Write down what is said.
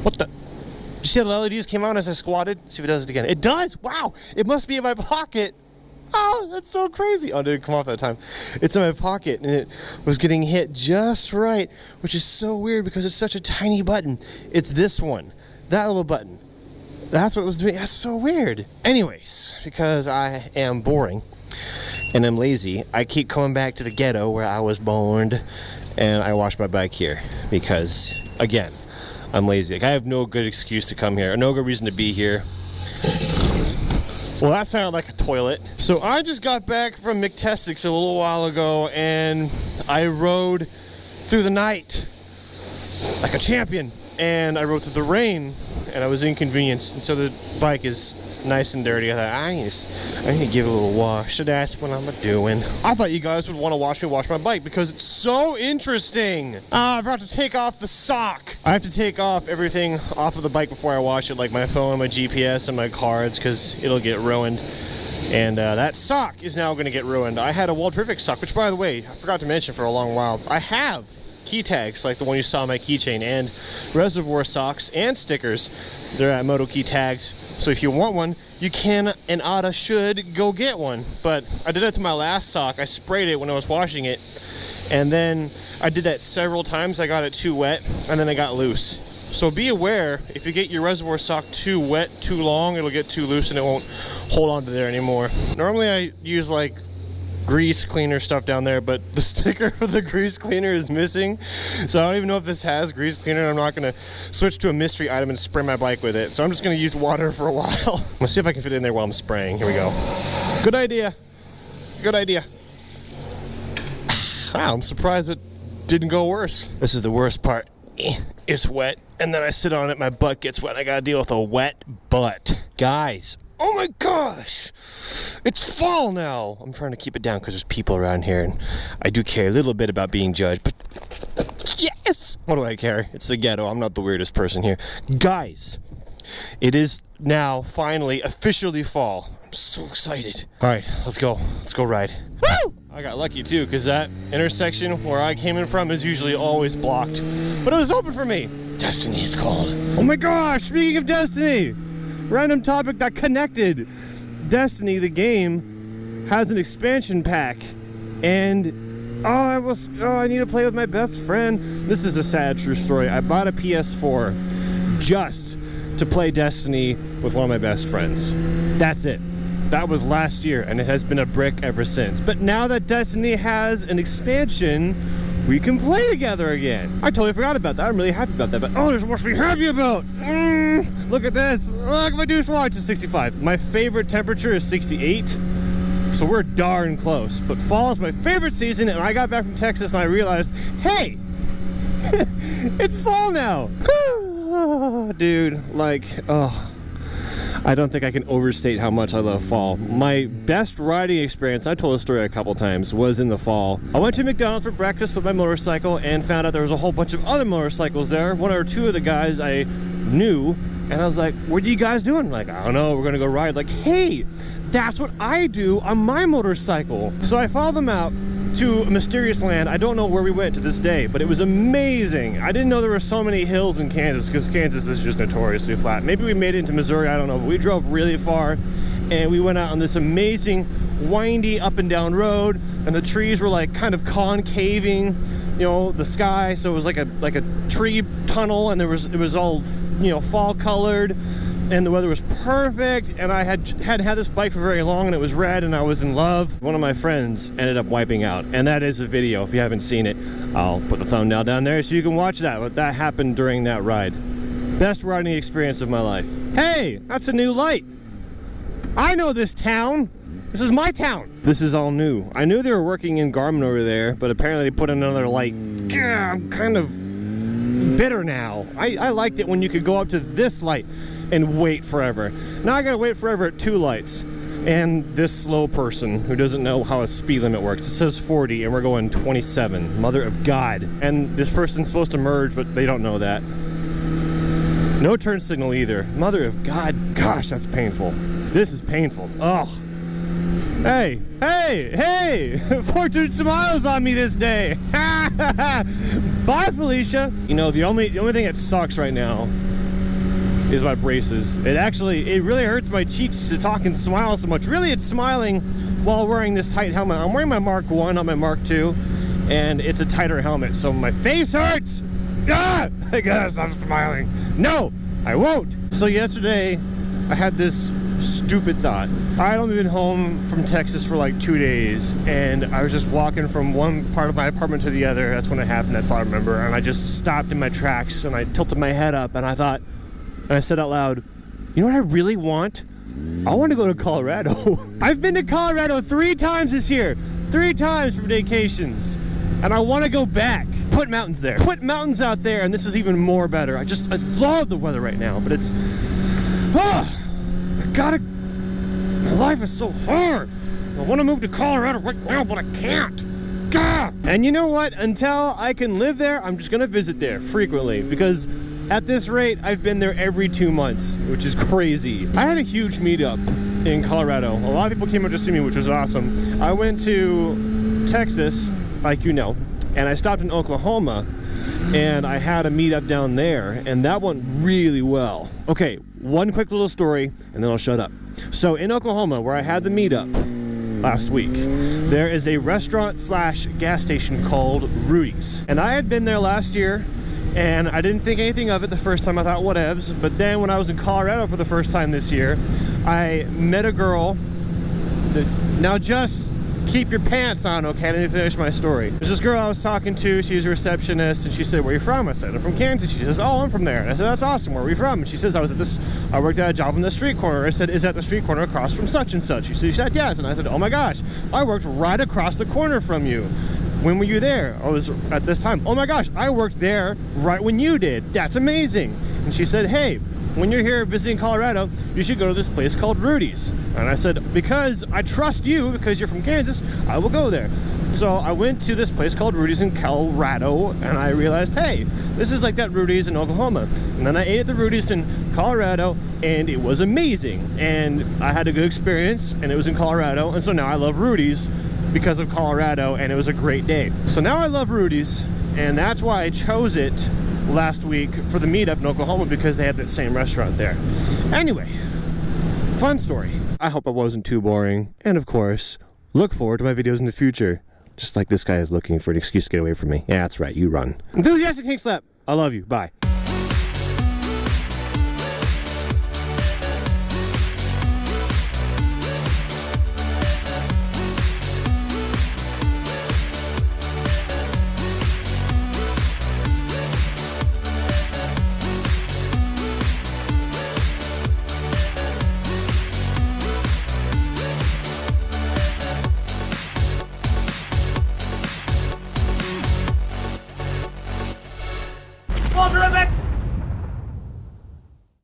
What the? Did you see how the LEDs came on as I squatted? See if it does it again. It does! Wow! It must be in my pocket. Oh, that's so crazy. Oh, it didn't come off that time. It's in my pocket, and it was getting hit just right, which is so weird because it's such a tiny button. It's this one. That little button. That's what it was doing. That's so weird. Anyways, because I am boring and I'm lazy, I keep coming back to the ghetto where I was born, and I wash my bike here because, again, I'm lazy. Like, I have no good excuse to come here, or no good reason to be here. Well, that sounded like a toilet. So I just got back from McTestick's a little while ago, and I rode through the night like a champion. And I rode through the rain, and I was inconvenienced. And so the bike is nice and dirty. I thought, I need to give it a little wash. So that's what I'm doing. I thought you guys would want to watch me wash my bike because it's so interesting. I forgot to take off the sock. I have to take off everything off of the bike before I wash it, like my phone, my GPS, and my cards, because it'll get ruined. And that sock is now going to get ruined. I had a Waldrific sock, which, by the way, I forgot to mention for a long while. I have key tags like the one you saw on my keychain, and reservoir socks and stickers. They're at Moto Key Tags, so if you want one, you can and oughta should go get one. But I did that to my last sock. I sprayed it when I was washing it, and then I did that several times. I got it too wet, and then I got loose. So be aware, if you get your reservoir sock too wet, too long, it'll get too loose and it won't hold on to there anymore. Normally I use like grease cleaner stuff down there, but the sticker for the grease cleaner is missing, so I don't even know if this has grease cleaner, and I'm not going to switch to a mystery item and spray my bike with it, so I'm just going to use water for a while. Let's see if I can fit it in there while I'm spraying. Here we go. Good idea. Good idea. Wow, I'm surprised it didn't go worse. This is the worst part. It's wet, and then I sit on it, my butt gets wet, I gotta deal with a wet butt. Guys, oh my gosh! It's fall now! I'm trying to keep it down because there's people around here, and I do care a little bit about being judged, but yes! What do I care? It's the ghetto, I'm not the weirdest person here. Guys, it is now finally officially fall. I'm so excited. Alright, let's go. Let's go ride. Woo! I got lucky too, because that intersection where I came in from is usually always blocked. But it was open for me. Destiny is called. Oh my gosh, speaking of Destiny! Random topic that connected. Destiny, the game, has an expansion pack. And I need to play with my best friend. This is a sad true story. I bought a PS4 just to play Destiny with one of my best friends. That's it. That was last year, and it has been a brick ever since. But now that Destiny has an expansion, we can play together again. I totally forgot about that. I'm really happy about that. But oh, there's more to be happy about. Look at this. Look, my deuce watch is 65. My favorite temperature is 68. So we're darn close. But fall is my favorite season, and I got back from Texas and I realized, hey, it's fall now. Dude, like, oh. I don't think I can overstate how much I love fall. My best riding experience, I told a story a couple times, was in the fall. I went to McDonald's for breakfast with my motorcycle and found out there was a whole bunch of other motorcycles there. One or two of the guys I knew, and I was like, what are you guys doing? Like, I don't know, we're gonna go ride. Like, hey, that's what I do on my motorcycle. So I followed them out to a mysterious land. I don't know where we went to this day, but it was amazing. I didn't know there were so many hills in Kansas, because Kansas is just notoriously flat. Maybe we made it into Missouri, I don't know, but we drove really far, and we went out on this amazing, windy up and down road, and the trees were like kind of concaving, you know, the sky, so it was like a tree tunnel, and it was all, you know, fall colored, and the weather was perfect, and I hadn't had this bike for very long, and it was red, and I was in love. One of my friends ended up wiping out, and that is a video. If you haven't seen it, I'll put the thumbnail down there so you can watch that. But that happened during that ride. Best riding experience of my life. Hey, that's a new light. I know this town. This is my town. This is all new. I knew they were working in Garmin over there, but apparently they put in another light. Yeah, I'm kind of bitter now. I liked it when you could go up to this light and wait forever. Now I gotta wait forever at two lights. And this slow person who doesn't know how a speed limit works. It says 40 and we're going 27. Mother of God. And this person's supposed to merge, but they don't know that. No turn signal either. Mother of God. Gosh, that's painful. This is painful. Ugh. Hey, hey, hey! Fortune smiles on me this day. Bye, Felicia. You know, the only thing that sucks right now is my braces. It really hurts my cheeks to talk and smile so much. Really, it's smiling while wearing this tight helmet. I'm wearing my Mark 1, not my Mark 2, and it's a tighter helmet, so my face hurts. Ah! I gotta stop smiling. No, I won't. So yesterday, I had this stupid thought. I'd only been home from Texas for like 2 days, and I was just walking from one part of my apartment to the other. That's when it happened, that's all I remember. And I just stopped in my tracks, and I tilted my head up, and I thought, and I said out loud, you know what I really want? I want to go to Colorado. I've been to Colorado 3 times this year. 3 times for vacations. And I want to go back. Put mountains there. Put mountains out there, and this is even more better. I love the weather right now, but it's... my life is so hard. I want to move to Colorado right now, but I can't. Gah! And you know what? Until I can live there, I'm just going to visit there frequently, because at this rate, I've been there every 2 months, which is crazy. I had a huge meetup in Colorado. A lot of people came up to see me, which was awesome. I went to Texas, like you know, and I stopped in Oklahoma, and I had a meetup down there, and that went really well. Okay, one quick little story, and then I'll shut up. So in Oklahoma, where I had the meetup last week, there is a restaurant slash gas station called Rudy's. And I had been there last year, and I didn't think anything of it the first time. I thought, whatevs. But then when I was in Colorado for the first time this year, I met a girl that, now just keep your pants on, okay? Let me finish my story. There's this girl I was talking to. She's a receptionist, and she said, where are you from? I said, I'm from Kansas. She says, oh, I'm from there. And I said, that's awesome. Where are you from? And she says, I worked at a job on the street corner. I said, is that the street corner across from such and such? She said, yes. And I said, oh my gosh, I worked right across the corner from you. When were you there? I was at this time. Oh my gosh, I worked there right when you did. That's amazing. And she said, hey, when you're here visiting Colorado, you should go to this place called Rudy's. And I said, because I trust you, because you're from Kansas, I will go there. So I went to this place called Rudy's in Colorado, and I realized, hey, this is like that Rudy's in Oklahoma. And then I ate at the Rudy's in Colorado, and it was amazing. And I had a good experience, and it was in Colorado, and so now I love Rudy's because of Colorado, and it was a great day. So now I love Rudy's, and that's why I chose it last week for the meetup in Oklahoma, because they have that same restaurant there. Anyway, fun story. I hope I wasn't too boring, and of course, look forward to my videos in the future. Just like this guy is looking for an excuse to get away from me. Yeah, that's right, you run. Enthusiastic King Slap. I love you. Bye.